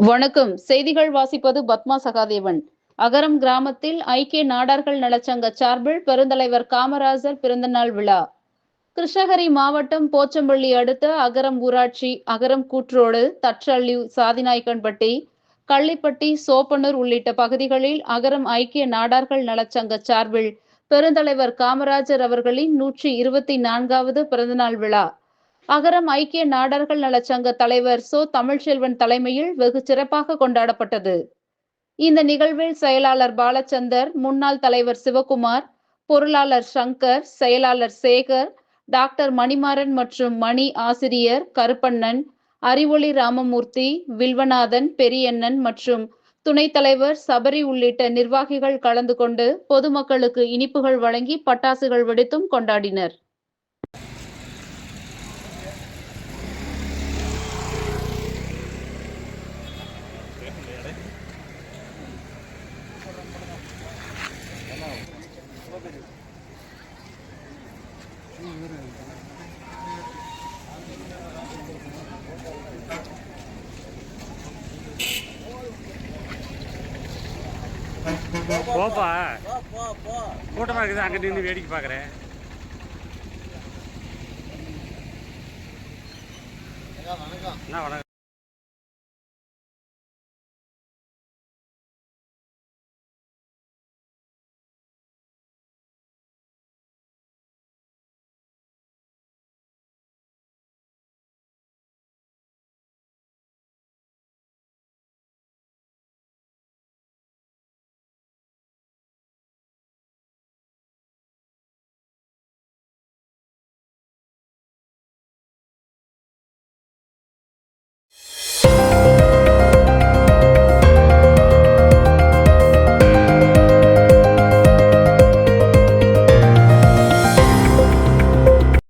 வணக்கம். செய்திகள் வாசிப்பது பத்மா சகாதேவன். அகரம் கிராமத்தில் ஐக்கிய நாடார்கள் நலச்சங்க சார்பில் பெருந்தலைவர் காமராஜர் பிறந்தநாள் விழா. கிருஷ்ணகிரி மாவட்டம் போச்சம்பள்ளி அடுத்த அகரம் ஊராட்சி அகரம் கூற்றோடு, தற்றள்ளி, சாதிநாயக்கன்பட்டி, கள்ளிப்பட்டி, சோப்பனூர் உள்ளிட்ட பகுதிகளில் அகரம் ஐக்கிய நாடார்கள் நலச்சங்க சார்பில் பெருந்தலைவர் காமராஜர் அவர்களின் 124வது பிறந்தநாள் விழா அகரம் ஐக்கிய நாடார்கள் நலச்சங்க தலைவர் தமிழ்ச்செல்வன் தலைமையில் வெகு சிறப்பாக கொண்டாடப்பட்டது. இந்த நிகழ்வில் செயலாளர் பாலச்சந்தர், முன்னாள் தலைவர் சிவகுமார், பொருளாளர் சங்கர், செயலாளர் சேகர், டாக்டர் மணிமாறன் மற்றும் மணி ஆசிரியர் கருப்பண்ணன், அறிவொளி ராமமூர்த்தி, வில்வநாதன், பெரியண்ணன் மற்றும் துணைத் தலைவர் சபரி உள்ளிட்ட நிர்வாகிகள் கலந்து கொண்டு பொதுமக்களுக்கு இனிப்புகள் வழங்கி பட்டாசுகள் வெடித்தும் கொண்டாடினர். போப்பா கூட்டமாக இருக்குது, அங்கே நின்று வேடிக்கை பார்க்குறேன். வணக்கம்.